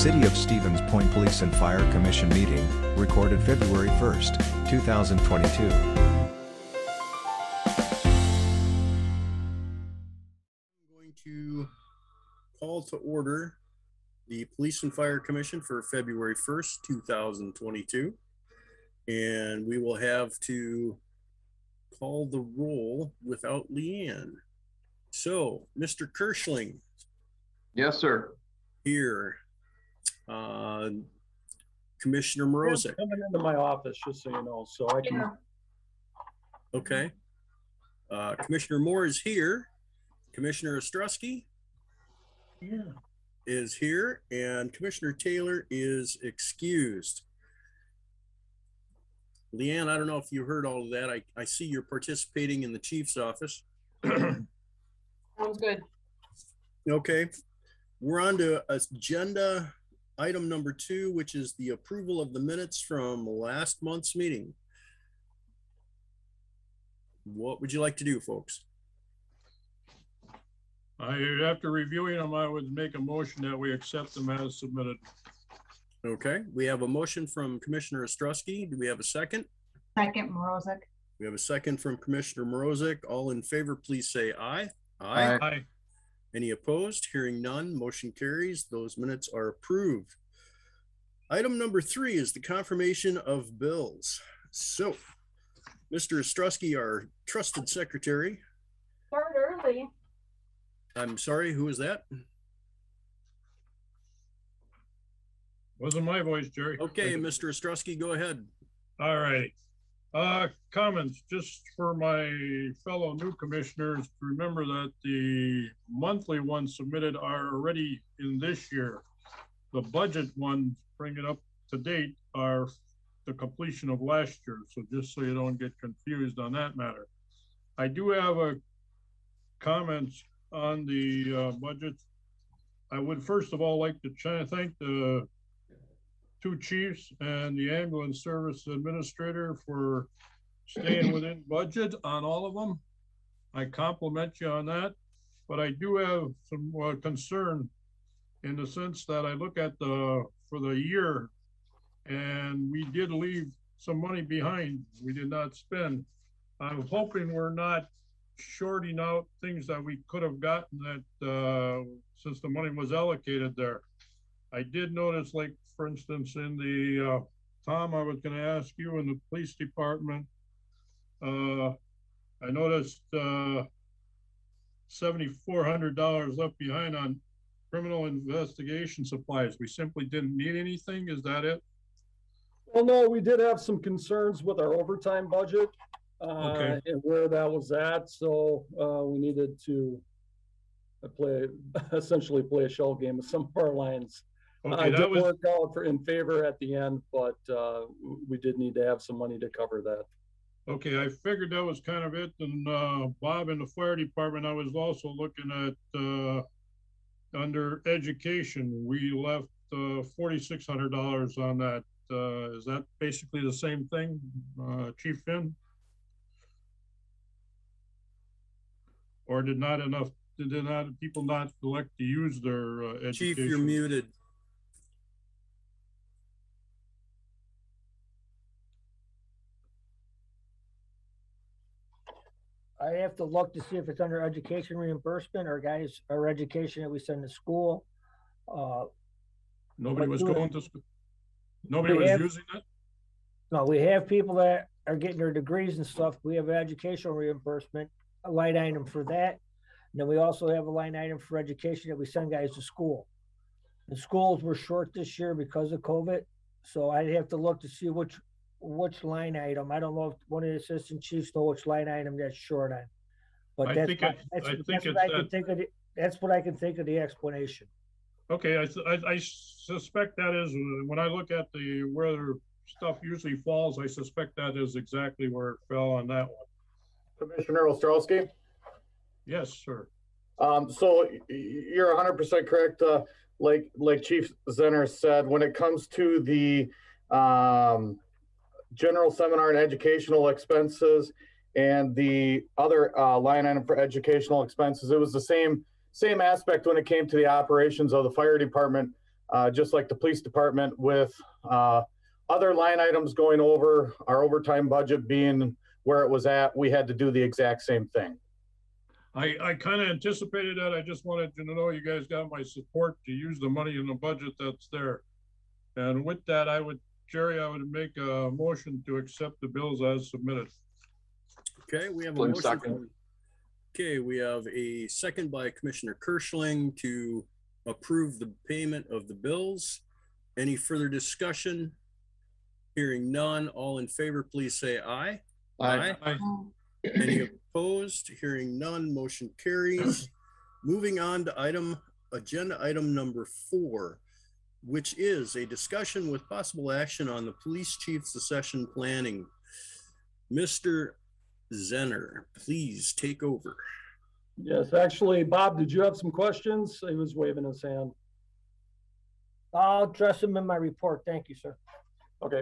City of Stevens Point Police and Fire Commission meeting, recorded February 1st, 2022. I'm going to call to order the Police and Fire Commission for February 1st, 2022. And we will have to call the roll without Leanne. So, Mr. Kirschling. Yes, sir. Here. Commissioner Morozek. Coming into my office, just so you know, so I can. Okay. Commissioner Moore is here. Commissioner Ostrowski is here, and Commissioner Taylor is excused. Leanne, I don't know if you heard all of that. I see you're participating in the chief's office. Sounds good. Okay. We're on to agenda item number 2, which is the approval of the minutes from last month's meeting. What would you like to do, folks? After reviewing them, I would make a motion that we accept them as submitted. Okay, we have a motion from Commissioner Ostrowski. Do we have a second? Second, Morozek. We have a second from Commissioner Morozek. All in favor, please say aye. Aye. Aye. Any opposed? Hearing none, motion carries. Those minutes are approved. Item number 3 is the confirmation of bills. So, Mr. Ostrowski, our trusted secretary. Start early. I'm sorry, who is that? Wasn't my voice, Jerry. Okay, Mr. Ostrowski, go ahead. All right. Comments just for my fellow new commissioners to remember that the monthly ones submitted are already in this year. The budget ones, bring it up to date, are the completion of last year. So just so you don't get confused on that matter. I do have a comments on the budget. I would first of all like to thank the 2 chiefs and the ambulance service administrator for staying within budget on all of them. I compliment you on that, but I do have some concern in the sense that I look at for the year, and we did leave some money behind. We did not spend. I'm hoping we're not shorting out things that we could have gotten that since the money was allocated there. I did notice, like, for instance, in the, Tom, I was going to ask you in the police department, I noticed $7,400 left behind on criminal investigation supplies. We simply didn't need anything. Is that it? Well, no, we did have some concerns with our overtime budget Okay. and where that was at. So we needed to essentially play a shell game with some of our lines. Okay, that did was work out in favor at the end, but we did need to have some money to cover that. okay. I figured that was kind of it. And Bob, in the fire department, I was also looking at under education. We left $4,600 on that. Is that basically the same thing, Chief Finn? Or did people not elect to use their education? Chief, you're muted. I have to look to see if it's under education reimbursement or education that we send to school. Nobody was going to school. Nobody was using it? No, we have people that are getting their degrees and stuff. We have educational reimbursement, a line item for that. And then we also have a line item for education that we send guys to school. The schools were short this year because of COVID. So I'd have to look to see which line item. I don't know if one of the assistant chiefs know which line item that's short on. But that's what I can think of the explanation. Okay, I suspect that is, when I look at where stuff usually falls, I suspect that is exactly where it fell on that one. Commissioner Ostrowski? Yes, sir. So you're 100% correct. Like Chief Zenner said, when it comes to the general seminar and educational expenses and the other line item for educational expenses, it was the same aspect when it came to the operations of the fire department. just like the police department, with other line items going over, our overtime budget being where it was at, we had to do the exact same thing. I kind of anticipated that. I just wanted you to know you guys got my support to use the money in the budget that's there. And with that, Jerry, I would make a motion to accept the bills as submitted. Okay, we have a Flynn motion. second. Okay, we have a second by Commissioner Kirschling to approve the payment of the bills. Any further discussion? Hearing none, all in favor, please say aye. Aye. Any opposed? Hearing none, motion carries. Moving on to agenda item number 4, which is a discussion with possible action on the police chief succession planning. Mr. Zenner, please take over. Yes, actually, Bob, did you have some questions? He was waving his hand. I'll address them in my report. Thank you, sir. Okay.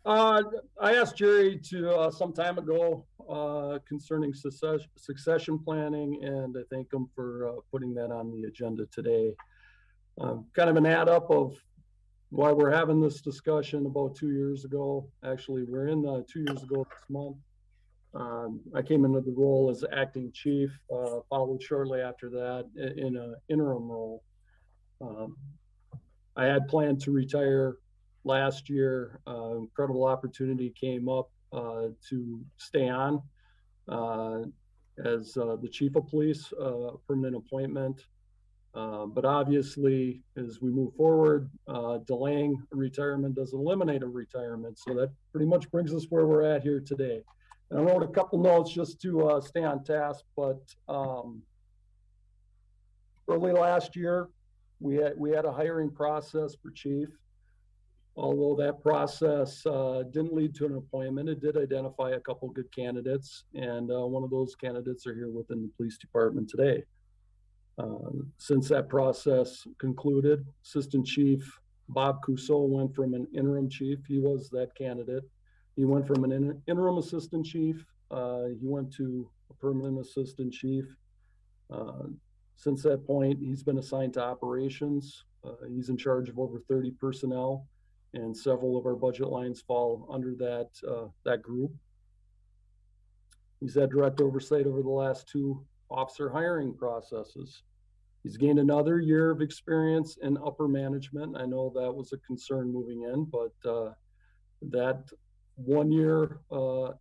I asked Jerry to some time ago concerning succession planning, and I thank him for putting that on the agenda today. Kind of an add up of why we're having this discussion. About 2 years ago, actually, we're in 2 years ago this month. I came into the role as acting chief, followed shortly after that in an interim role. I had planned to retire last year. Incredible opportunity came up to stay on as the chief of police, permanent appointment. But obviously, as we move forward, delaying a retirement doesn't eliminate a retirement. So that pretty much brings us where we're at here today. And I wrote a couple notes just to stay on task, but early last year, we had a hiring process for chief. Although that process didn't lead to an appointment, it did identify a couple good candidates, and one of those candidates are here within the police department today. Since that process concluded, Assistant Chief Bob Cousseau went from an interim chief. He was that candidate. He went from an interim assistant chief. He went to a permanent assistant chief. Since that point, he's been assigned to operations. He's in charge of over 30 personnel, and several of our budget lines fall under that group. He's had direct oversight over the last 2 officer hiring processes. He's gained another year of experience in upper management. I know that was a concern moving in, but that 1 year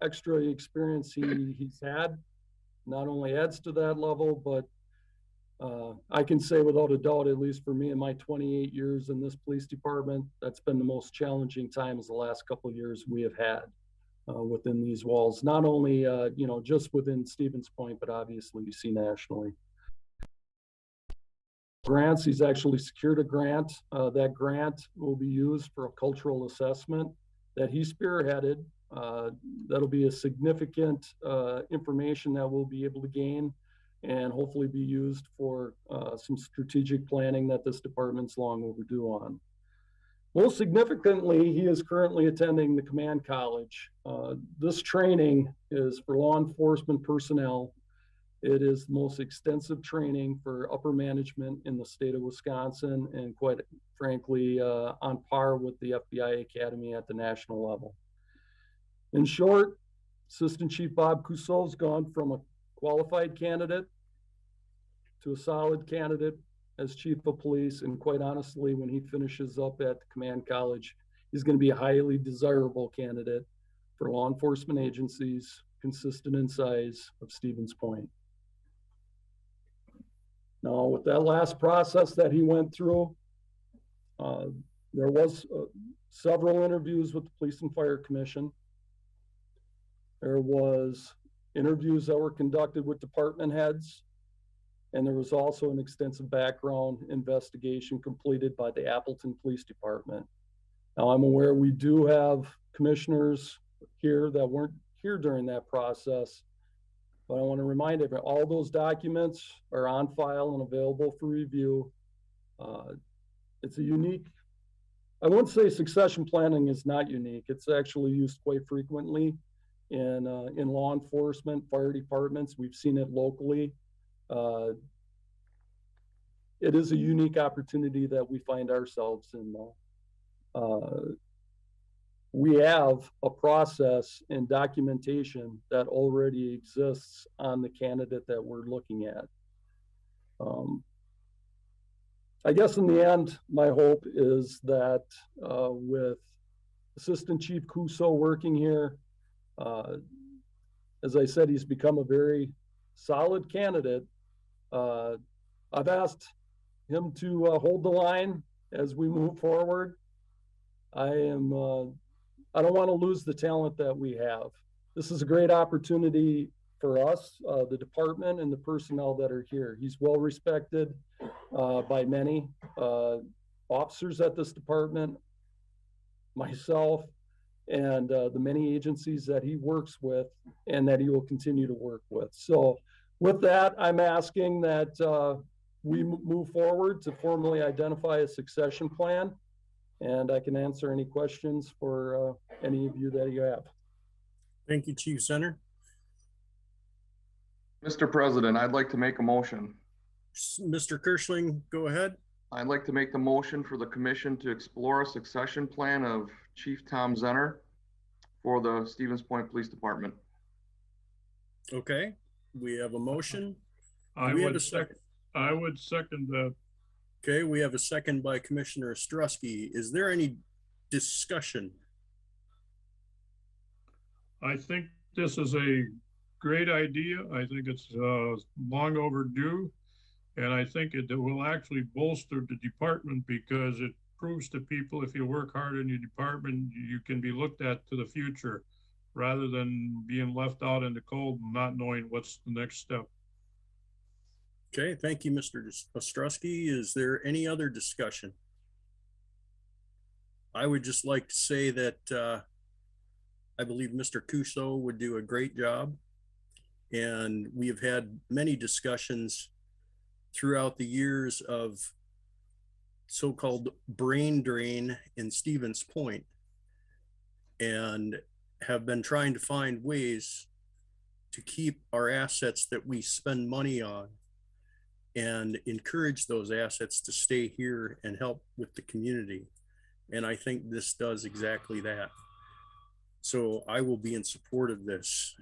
extra experience he's had not only adds to that level, but I can say without a doubt, at least for me in my 28 years in this police department, that's been the most challenging times the last couple of years we have had within these walls. Not only, just within Stevens Point, but obviously you see nationally. Grants, he's actually secured a grant. That grant will be used for a cultural assessment that he spearheaded. That'll be a significant information that we'll be able to gain and hopefully be used for some strategic planning that this department's long overdue on. Most significantly, he is currently attending the Command College. This training is for law enforcement personnel. It is the most extensive training for upper management in the state of Wisconsin, and quite frankly, on par with the FBI Academy at the national level. In short, Assistant Chief Bob Cousseau's gone from a qualified candidate to a solid candidate as chief of police. And quite honestly, when he finishes up at the Command College, he's going to be a highly desirable candidate for law enforcement agencies consistent in size of Stevens Point. Now, with that last process that he went through, there was several interviews with the Police and Fire Commission. There was interviews that were conducted with department heads, and there was also an extensive background investigation completed by the Appleton Police Department. Now, I'm aware we do have commissioners here that weren't here during that process, but I want to remind everyone, all those documents are on file and available for review. It's a unique, I wouldn't say succession planning is not unique. It's actually used quite frequently in law enforcement, fire departments. We've seen it locally. it is a unique opportunity that we find ourselves in. We have a process and documentation that already exists on the candidate that we're looking at. I guess in the end, my hope is that with Assistant Chief Cuso working here, as I said, he's become a very solid candidate. I've asked him to hold the line as we move forward. I don't want to lose the talent that we have. This is a great opportunity for us, the department and the personnel that are here. He's well respected by many officers at this department, myself, and the many agencies that he works with and that he will continue to work with. So with that, I'm asking that we move forward to formally identify a succession plan, and I can answer any questions for any of you that you have. Thank you, Chief Zenner. Mr. President, I'd like to make a motion. Mr. Kirschling, go ahead. I'd like to make the motion for the commission to explore a succession plan of Chief Tom Zenner for the Stevens Point Police Department. Okay, we have a motion. I We have would a second. I would second that. Okay, we have a second by Commissioner Ostrowski. Is there any discussion? I think this is a great idea. I think it's long overdue. And I think it will actually bolster the department because it proves to people if you work hard in your department, you can be looked at to the future rather than being left out in the cold and not knowing what's the next step. Okay, thank you, Mr. Ostrowski. Is there any other discussion? I would just like to say that I believe Mr. Cuso would do a great job. And we have had many discussions throughout the years of so-called brain drain in Stevens Point, and have been trying to find ways to keep our assets that we spend money on and encourage those assets to stay here and help with the community. And I think this does exactly that. So I will be in support of this.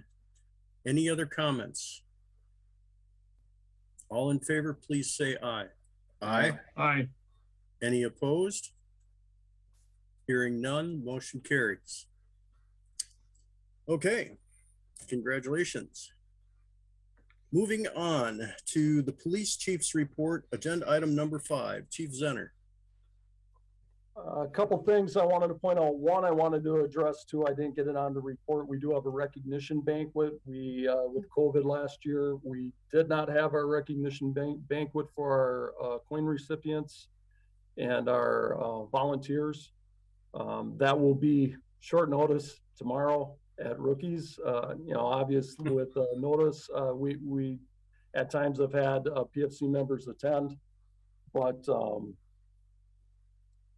Any other comments? All in favor, please say aye. Aye. Aye. Any opposed? Hearing none, motion carries. Okay, congratulations. Moving on to the police chief's report, agenda item number 5, Chief Zenner. A couple things I wanted to point out. One, I wanted to address too, I didn't get it on the report. We do have a recognition banquet. We, with COVID last year, we did not have our recognition banquet for our coin recipients and our volunteers. That will be short notice tomorrow at Rookies. You know, obviously with notice, we at times have had PFC members attend, but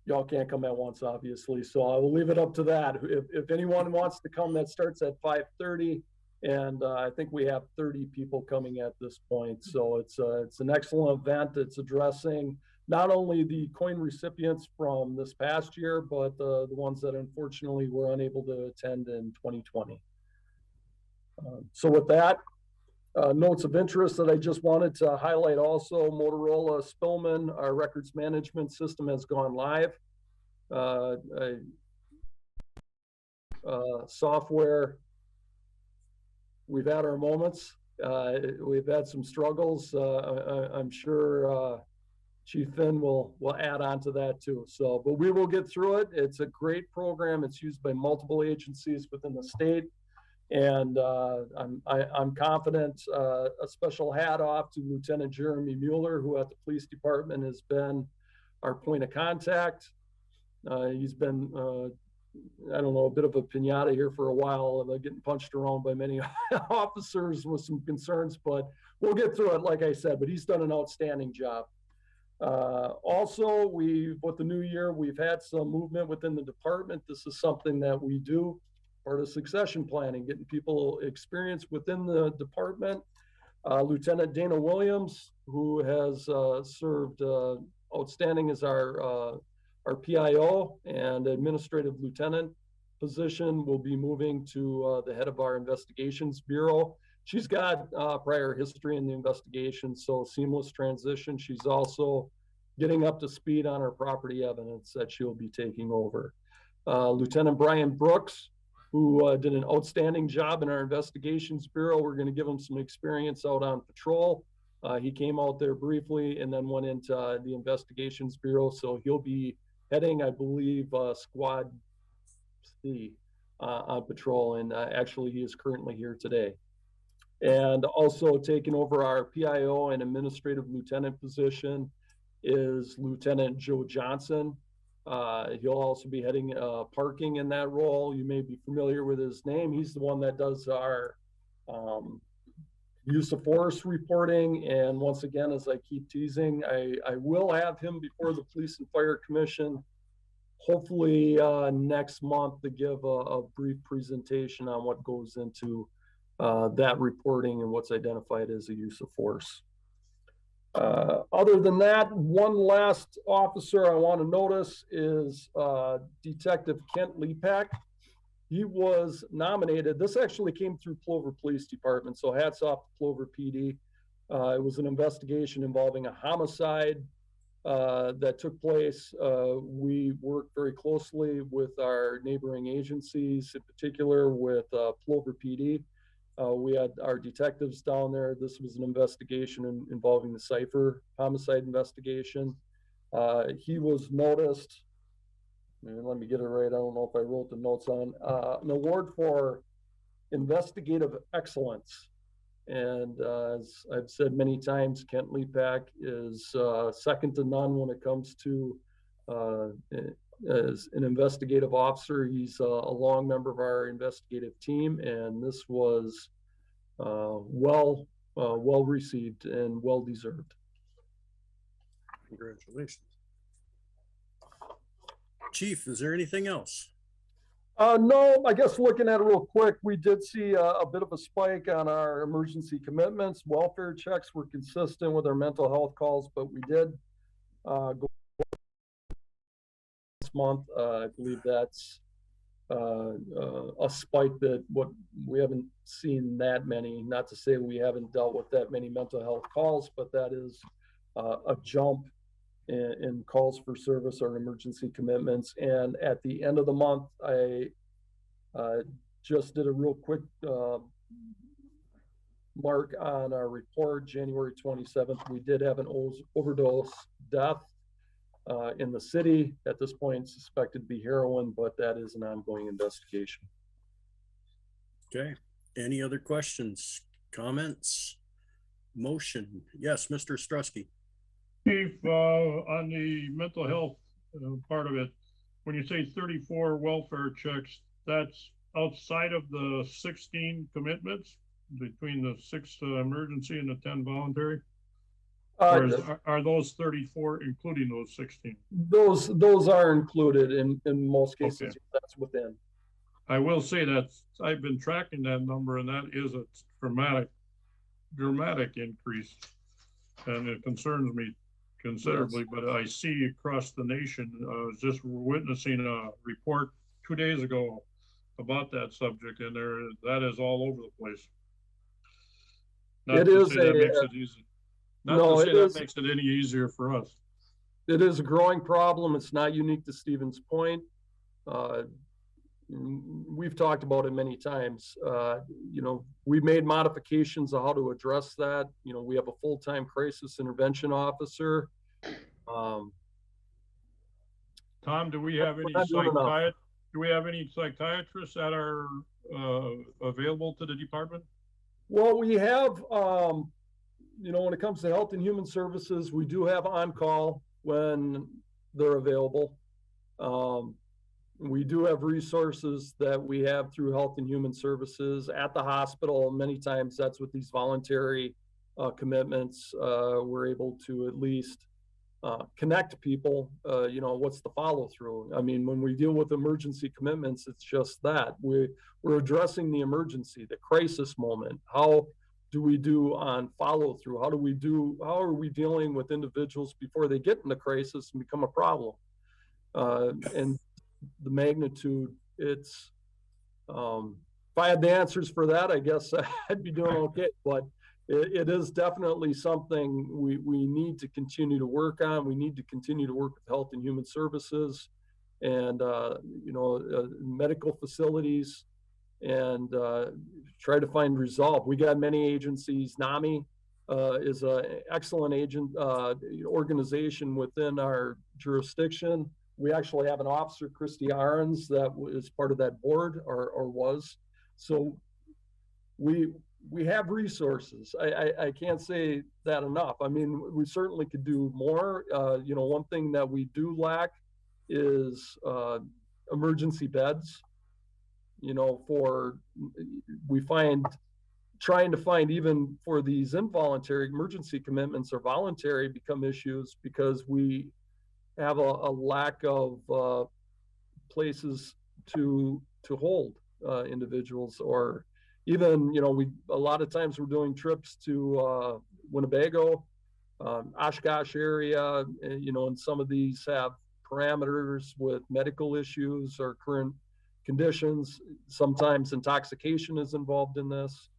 y'all can't come at once, obviously. So I will leave it up to that. If anyone wants to come, that starts at 5:30. And I think we have 30 people coming at this point. So it's an excellent event. It's addressing not only the coin recipients from this past year, but the ones that unfortunately were unable to attend in 2020. So with that, notes of interest that I just wanted to highlight also, Motorola Spillman, our records management system has gone live. Software, we've had our moments. We've had some struggles. I'm sure Chief Finn will add on to that too. So, but we will get through it. It's a great program. It's used by multiple agencies within the state. And I'm confident. A special hat off to Lieutenant Jeremy Mueller, who at the police department has been our point of contact. He's been, I don't know, a bit of a piñata here for a while, getting punched around by many officers with some concerns, but we'll get through it, like I said, but he's done an outstanding job. Also, with the new year, we've had some movement within the department. This is something that we do, part of succession planning, getting people experience within the department. Lieutenant Dana Williams who has served outstanding as our PIO and administrative lieutenant position, will be moving to the head of our investigations bureau. She's got prior history in the investigation, so seamless transition. She's also getting up to speed on our property evidence that she'll be taking over. Lieutenant Brian Brooks, who did an outstanding job in our investigations bureau. We're going to give him some experience out on patrol. He came out there briefly and then went into the investigations bureau. So he'll be heading, I believe, Squad C on patrol. And actually, he is currently here today. And also taking over our PIO and administrative lieutenant position is Lieutenant Joe Johnson. He'll also be heading parking in that role. You may be familiar with his name. He's the one that does our use of force reporting. And once again, as I keep teasing, I will have him before the Police and Fire Commission, hopefully next month, to give a brief presentation on what goes into that reporting and what's identified as a use of force. Other than that, one last officer I want to notice is Detective Kent Lipak. He was nominated. This actually came through Plover Police Department, so hats off to Plover PD. It was an investigation involving a homicide that took place. We worked very closely with our neighboring agencies, in particular with Plover PD. We had our detectives down there. This was an investigation involving the Cypher homicide investigation. He was noticed, and let me get it right, I don't know if I wrote the notes on, an award for investigative excellence. And as I've said many times, Kent Lipak is second to none when it comes to as an investigative officer. He's a long member of our investigative team, and this was well received and well deserved. Congratulations. Chief, is there anything else? No, I guess looking at it real quick, we did see a bit of a spike on our emergency commitments. Welfare checks were consistent with our mental health calls, but we did go this month. I believe that's a spike that we haven't seen that many. Not to say we haven't dealt with that many mental health calls, but that is a jump in calls for service or emergency commitments. And at the end of the month, I just did a real quick mark on our report. January 27th, we did have an overdose death in the city. At this point, suspected to be heroin, but that is an ongoing investigation. Okay. Any other questions, comments, motion? Yes, Mr. Ostrowski. Chief, on the mental health part of it, when you say 34 welfare checks, that's outside of the 16 commitments between the 6 emergency and the 10 voluntary? Or are those 34 including those 16? Those are included in most cases. Okay. That's within. I will say that I've been tracking that number, and that is a dramatic increase, and it concerns me considerably. Yes. But I see across the nation, I was just witnessing a report 2 days ago about that subject, and that is all over the place. Not to say that makes it easy. Not to say that makes it any easier for us. It is a growing problem. It's not unique to Stevens Point. We've talked about it many times. We made modifications of how to address that. We have a full-time crisis intervention officer. Tom, do we have any psychiatrists that are available to the department? Well, we have, when it comes to Health and Human Services, we do have on-call when they're available. We do have resources that we have through Health and Human Services at the hospital. Many times that's with these voluntary commitments. We're able to at least connect people. What's the follow through? I mean, when we deal with emergency commitments, it's just that we're addressing the emergency, the crisis moment. How do we do on follow through? How are we dealing with individuals before they get in the crisis and become a problem? And the magnitude, it's, if I had the answers for that, I guess I'd be doing okay, but it is definitely something we need to continue to work on. We need to continue to work with Health and Human Services and, medical facilities, and try to find resolve. We got many agencies. NAMI is an excellent organization within our jurisdiction. We actually have an officer, Christy Arons, that is part of that board or was. So we have resources. I can't say that enough. I mean, we certainly could do more. One thing that we do lack is emergency beds. Trying to find even for these involuntary emergency commitments or voluntary become issues because we have a lack of places to hold individuals, or even, a lot of times we're doing trips to Winnebago, Oshkosh area, and some of these have parameters with medical issues or current conditions. Sometimes intoxication is involved in this.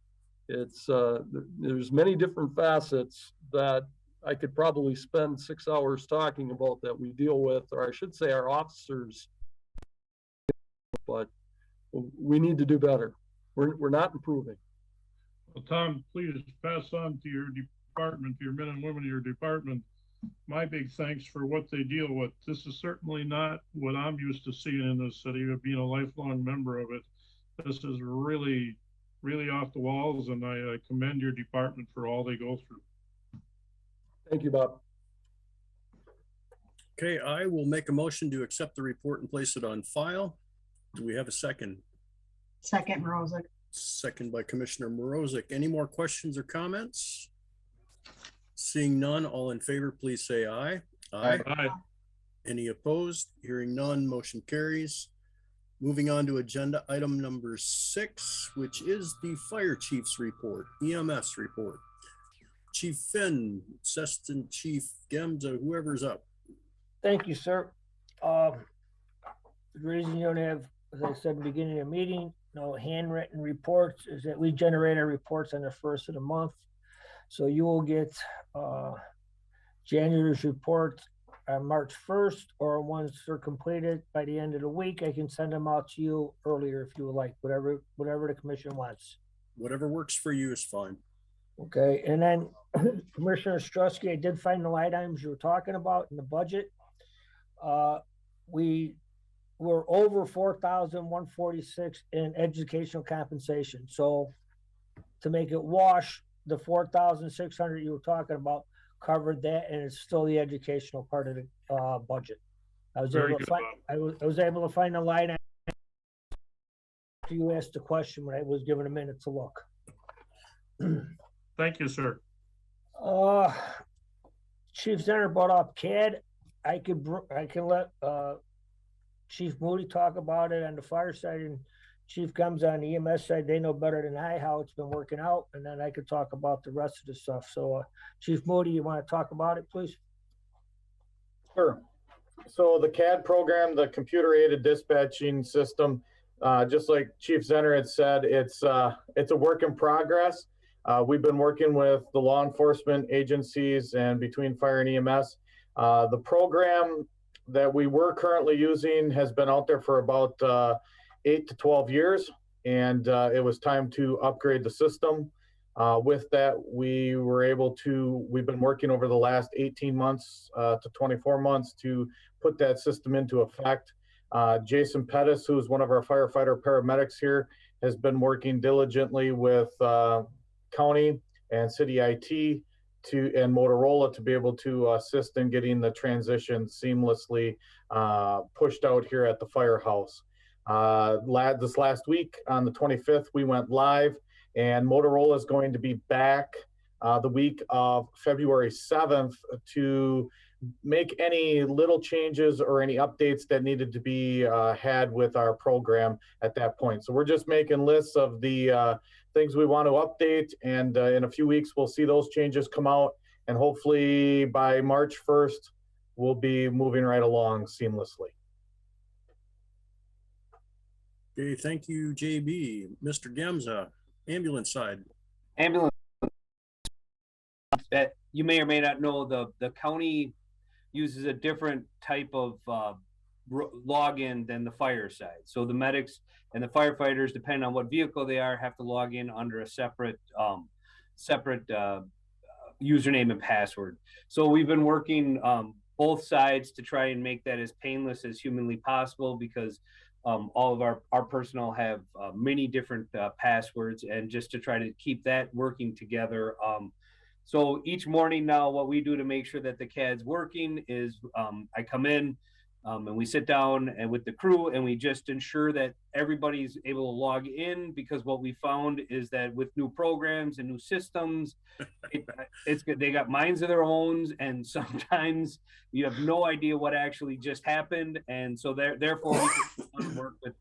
It's there's many different facets that I could probably spend 6 hours talking about that we deal with, or I should say our officers, but we need to do better. We're not improving. Well, Tom, please pass on to your department, to your men and women of your department, my big thanks for what they deal with. This is certainly not what I'm used to seeing in this city, of being a lifelong member of it. This is really, really off the walls, and I commend your department for all they go through. Thank you, Bob. Okay, I will make a motion to accept the report and place it on file. Do we have a second? Second, Morozek. Second by Commissioner Morozek. Any more questions or comments? Seeing none, all in favor, please say aye. Aye. Aye. Any opposed? Hearing none, motion carries. Moving on to agenda item number 6, which is the fire chief's report, EMS report. Chief Finn, Assistant Chief Gemza, whoever's up. Thank you, sir. The reason you don't have, as I said in the beginning of the meeting, no handwritten reports is that we generate our reports on the first of the month. So you will get January's report on March 1st, or once they're completed by the end of the week, I can send them out to you earlier if you would like, whatever the commission wants. Whatever works for you is fine. Okay, and then Commissioner Ostrowski, I did find the line items you were talking about in the budget. We were over 4,146 in educational compensation. So to make it wash, the 4,600 you were talking about covered that, and it's still the educational part of the budget. I was able to find the line item after you asked the question when I was given a minute to look. Thank you, sir. Chief Zenner brought up CAD. I can let Chief Moody talk about it on the fire side, and Chief comes on the EMS side. They know better than I how it's been working out, and then I could talk about the rest of the stuff. So Chief Moody, you want to talk about it, please? Sure. So the CAD program, the computer aided dispatching system, just like Chief Zenner had said, it's a work in progress. We've been working with the law enforcement agencies and between fire and EMS. The program that we were currently using has been out there for about 8 to 12 years, and it was time to upgrade the system. With that, we've been working over the last 18 months to 24 months to put that system into effect. Jason Pettis, who's one of our firefighter paramedics here, has been working diligently with county and city IT and Motorola to be able to assist in getting the transition seamlessly pushed out here at the firehouse. This last week on the 25th, we went live, and Motorola is going to be back the week of February 7th to make any little changes or any updates that needed to be had with our program at that point. So we're just making lists of the things we want to update, and in a few weeks we'll see those changes come out, and hopefully by March 1st we'll be moving right along seamlessly. Okay, thank you, JB. Mr. Gemza, ambulance side. Ambulance, that you may or may not know, the county uses a different type of login than the fire side. So the medics and the firefighters, depending on what vehicle they are, have to log in under a separate username and password. So we've been working both sides to try and make that as painless as humanly possible, because all of our personnel have many different passwords, and just to try to keep that working together. So each morning now, what we do to make sure that the CAD's working is I come in and we sit down and with the crew, and we just ensure that everybody's able to log in, because what we found is that with new programs and new systems, it's good. They got minds of their own, and sometimes you have no idea what actually just happened. And so therefore we can work with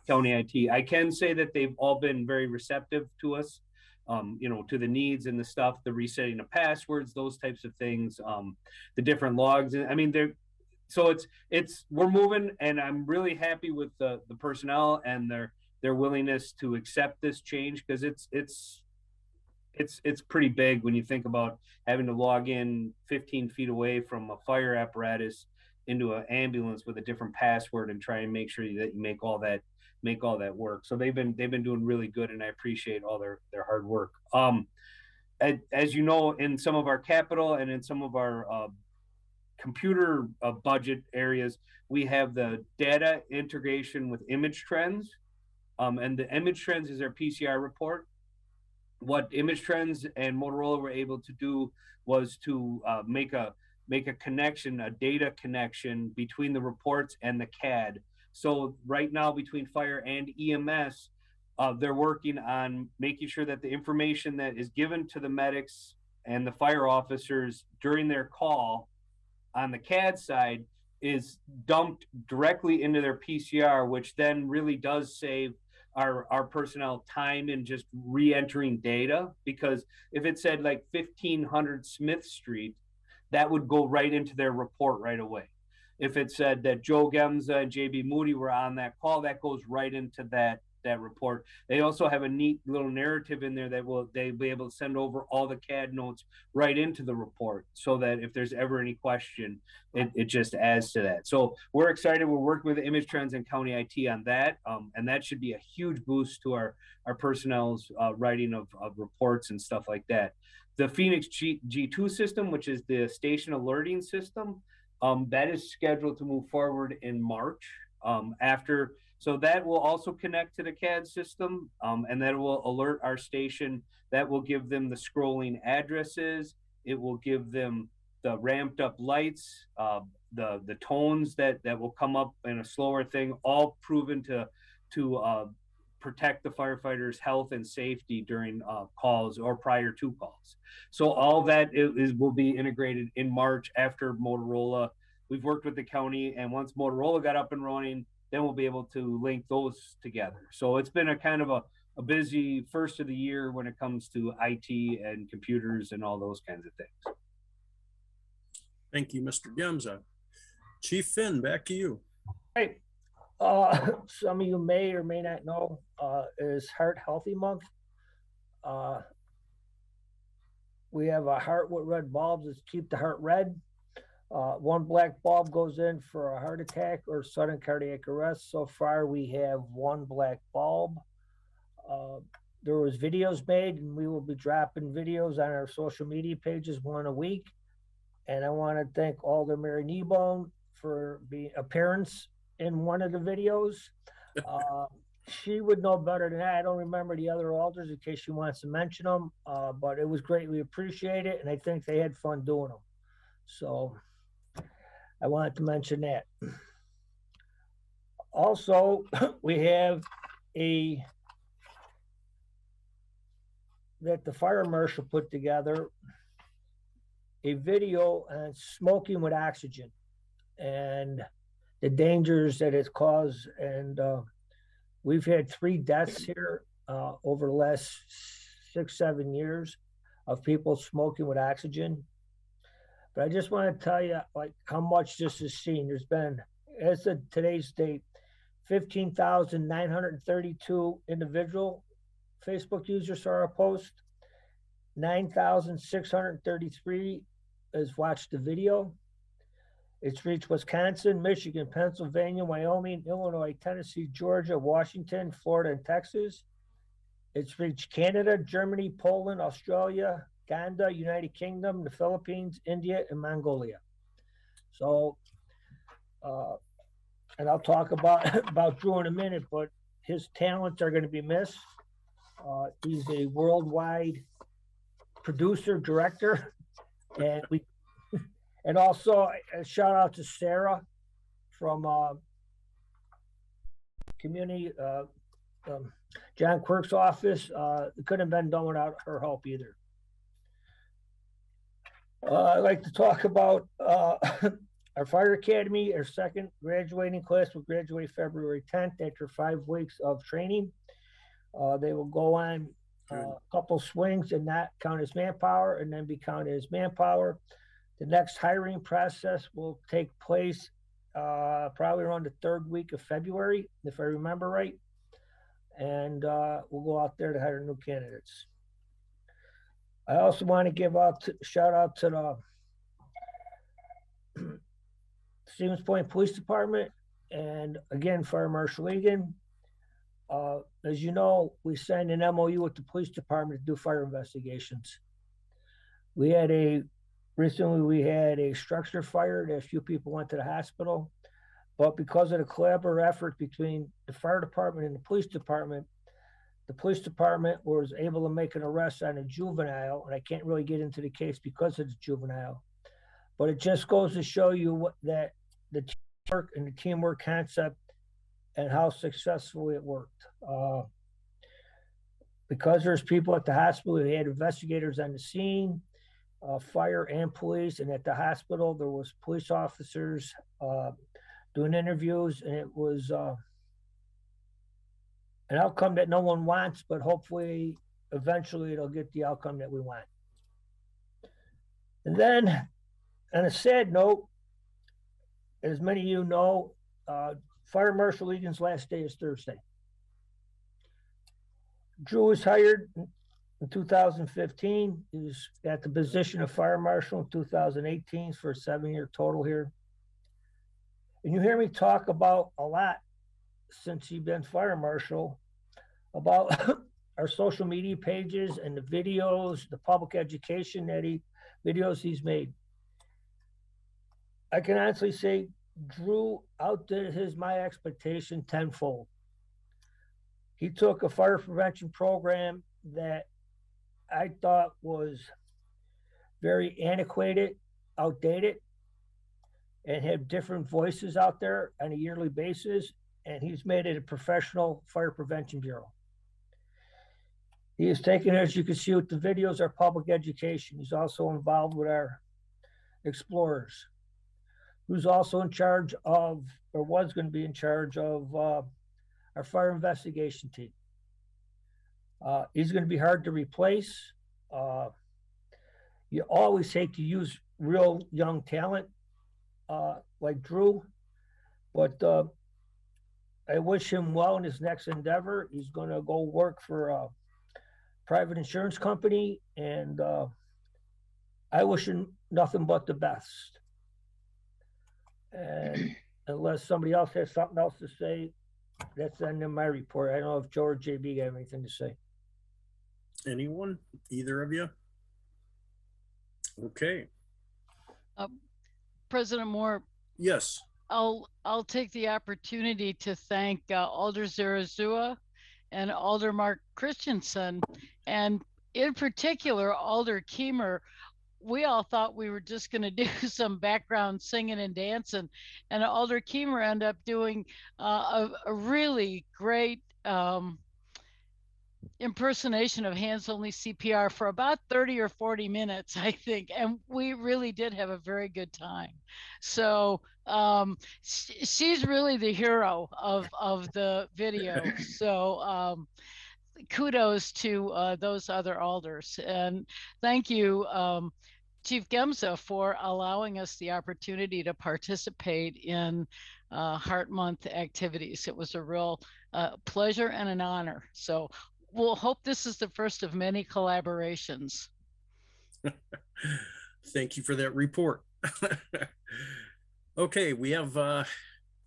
county IT. I can say that they've all been very receptive to us. To the needs and the stuff, the resetting of passwords, those types of things, the different logs. I mean, we're moving, and I'm really happy with the personnel and their willingness to accept this change, because it's pretty big when you think about having to log in 15 feet away from a fire apparatus into an ambulance with a different password and try and make sure that you make all that work. So they've been doing really good, and I appreciate all their hard work. As you know, in some of our capital and in some of our computer budget areas, we have the data integration with image trends, and the image trends is our PCR report. What image trends and Motorola were able to do was to make a connection, a data connection between the reports and the CAD. So right now, between fire and EMS, they're working on making sure that the information that is given to the medics and the fire officers during their call on the CAD side is dumped directly into their PCR, which then really does save our personnel time in just re-entering data. Because if it said like 1500 Smith Street, that would go right into their report right away. If it said that Joe Gemza and JB Moody were on that call, that goes right into that report. They also have a neat little narrative in there that they'll be able to send over all the CAD notes right into the report, so that if there's ever any question, it just adds to that. So we're excited. We're working with Image Trends and County IT on that, and that should be a huge boost to our personnel's writing of reports and stuff like that. The Phoenix G2 system, which is the station alerting system, that is scheduled to move forward in March. So that will also connect to the CAD system, and that will alert our station. That will give them the scrolling addresses. It will give them the ramped up lights, the tones that will come up in a slower thing, all proven to protect the firefighters' health and safety during calls or prior to calls. So all that will be integrated in March after Motorola. We've worked with the county, and once Motorola got up and running, then we'll be able to link those together. So it's been a kind of a busy first of the year when it comes to IT and computers and all those kinds of things. Thank you, Mr. Gemza. Chief Finn, back to you. Hey, some of you may or may not know, is Heart Healthy Month. We have a heart with red bulbs that keep the heart red. One black bulb goes in for a heart attack or sudden cardiac arrest. So far, we have one black bulb. There was videos made, and we will be dropping videos on our social media pages one a week. And I want to thank Alder Mary Kneebone for being appearance in one of the videos. She would know better than I don't remember the other alders in case she wants to mention them, but it was greatly appreciated, and I think they had fun doing them. So I wanted to mention that. Also, we have that the fire marshal put together. a video on smoking with oxygen and the dangers that it's caused. And we've had 3 deaths here over the last 6-7 years of people smoking with oxygen. But I just want to tell you like how much this is seen. There's been, as of today's date, 15,932 individual Facebook users saw our post. 9,633 has watched the video. It's reached Wisconsin, Michigan, Pennsylvania, Wyoming, Illinois, Tennessee, Georgia, Washington, Florida, and Texas. It's reached Canada, Germany, Poland, Australia, Uganda, United Kingdom, the Philippines, India, and Mongolia. So, and I'll talk about Drew in a minute, but his talents are going to be missed. He's a worldwide producer, director, and also a shout out to Sarah from community, John Quirk's office. It couldn't have been done without her help either. I'd like to talk about our fire academy. Our second graduating class will graduate February 10th after 5 weeks of training. They will go on a couple swings and not count as manpower, and then be counted as manpower. The next hiring process will take place probably around the 3rd week of February, if I remember right. And we'll go out there to hire new candidates. I also want to give shout out to the Stevens Point Police Department and again Fire Marshal Egan. As you know, we signed an MOU with the police department to do fire investigations. Recently we had a structure fire that a few people went to the hospital, but because of the collaborative effort between the fire department and the police department was able to make an arrest on a juvenile, and I can't really get into the case because it's juvenile, but it just goes to show you that the teamwork and the teamwork concept and how successfully it worked. Because there's people at the hospital, they had investigators on the scene, fire and police, and at the hospital there was police officers doing interviews, and it was an outcome that no one wants, but hopefully eventually it'll get the outcome that we want. And then on a sad note, as many of you know, Fire Marshal Egan's last day is Thursday. Drew was hired in 2015. He was at the position of Fire Marshal in 2018 for a 7-year total here. And you hear me talk about a lot since he's been Fire Marshal about our social media pages and the videos, the public education videos he's made. I can honestly say Drew outdid my expectation tenfold. He took a fire prevention program that I thought was very antiquated, outdated, and had different voices out there on a yearly basis, and he's made it a professional fire prevention bureau. He has taken, as you can see with the videos, our public education. He's also involved with our explorers, who's also in charge of, or was going to be in charge of, our fire investigation team. He's going to be hard to replace. You always hate to use real young talent like Drew, but I wish him well in his next endeavor. He's going to go work for a private insurance company, and I wish him nothing but the best. And unless somebody else has something else to say, that's the end of my report. I don't know if Joe or JB have anything to say. Anyone? Either of you? Okay. President Moore. Yes. I'll take the opportunity to thank Alder Zarazua and Alder Mark Christensen, and in particular Alder Keemer. We all thought we were just going to do some background singing and dancing, and Alder Keemer ended up doing a really great impersonation of hands-only CPR for about 30 or 40 minutes, I think, and we really did have a very good time. So she's really the hero of the video. So kudos to those other alders, and thank you, Chief Gemza, for allowing us the opportunity to participate in Heart Month activities. It was a real pleasure and an honor. So we'll hope this is the first of many collaborations. Thank you for that report. Okay, we have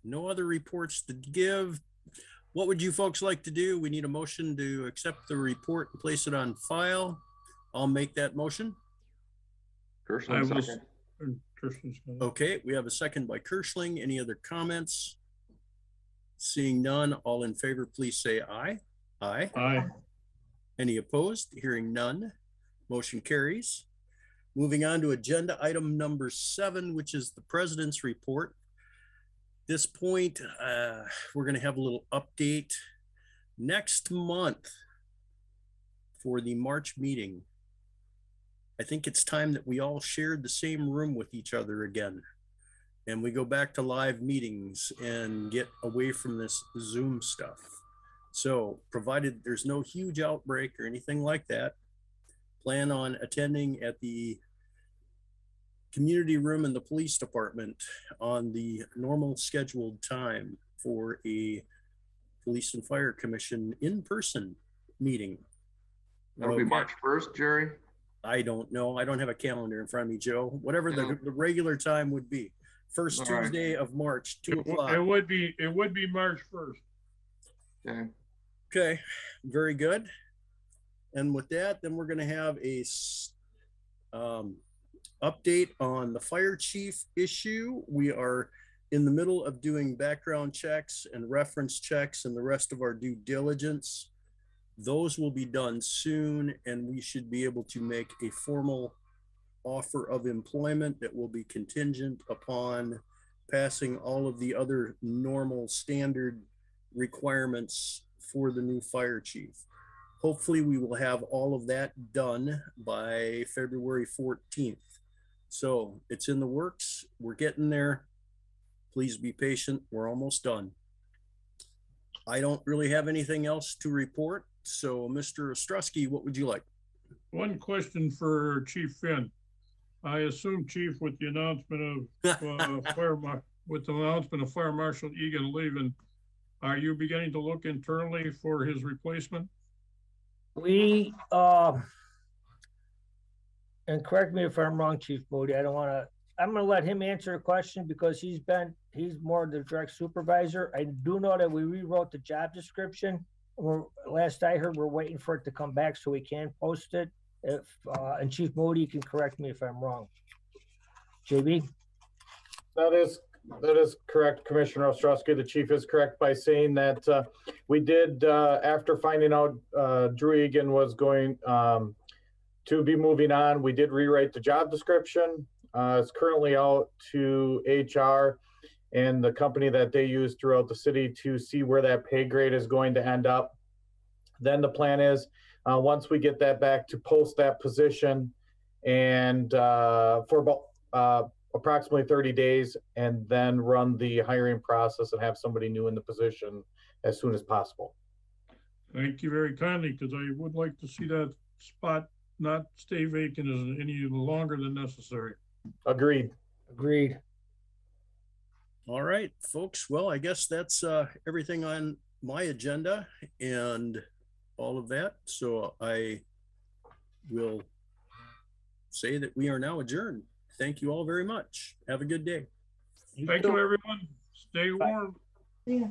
no other reports to give. What would you folks like to do? We need a motion to accept the report and place it on file. I'll make that motion. Kirschling, second. Okay, we have a second by Kirschling. Any other comments? Seeing none, all in favor, please say aye. Aye. Aye. Any opposed? Hearing none, motion carries. Moving on to agenda item number 7, which is the president's report. At this point, we're going to have a little update next month for the March meeting. I think it's time that we all shared the same room with each other again, and we go back to live meetings and get away from this Zoom stuff. So provided there's no huge outbreak or anything like that, plan on attending at the community room in the police department on the normal scheduled time for a police and fire commission in-person meeting. That'll be March 1st, Jerry? I don't know. I don't have a calendar in front of me, Joe. Whatever the regular time would be. First All Tuesday of March, 2 o'clock. It would be March 1st. Okay. Okay, very good. And with that, then we're going to have a update on the fire chief issue. We are in the middle of doing background checks and reference checks and the rest of our due diligence. Those will be done soon, and we should be able to make a formal offer of employment that will be contingent upon passing all of the other normal standard requirements for the new fire chief. Hopefully we will have all of that done by February 14th. So it's in the works. We're getting there. Please be patient. We're almost done. I don't really have anything else to report. So Mr. Ostrowski, what would you like? One question for Chief Finn. I assume, Chief, with the announcement of Fire Marshal Egan leaving, are you beginning to look internally for his replacement? We, and correct me if I'm wrong, Chief Moody, I'm gonna let him answer the question because he's more the direct supervisor. I do know that we rewrote the job description. Last I heard, we're waiting for it to come back so we can post it. And Chief Moody can correct me if I'm wrong. JB? That is correct, Commissioner Ostrowski. The chief is correct by saying that we did, after finding out Drew Egan was going to be moving on, we did rewrite the job description. It's currently out to HR and the company that they use throughout the city to see where that pay grade is going to end up. Then the plan is, once we get that back, to post that position and for about approximately 30 days, and then run the hiring process and have somebody new in the position as soon as possible. Thank you very kindly, because I would like to see that spot not stay vacant any longer than necessary. Agreed. Agreed. All right, folks. Well, I guess that's everything on my agenda and all of that. So I will say that we are now adjourned. Thank you all very much. Have a good day. Thank you, everyone. Stay warm. Yeah.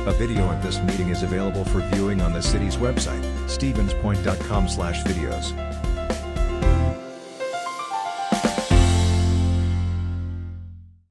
A video of this meeting is available for viewing on the city's website, stevenspoint.com/videos.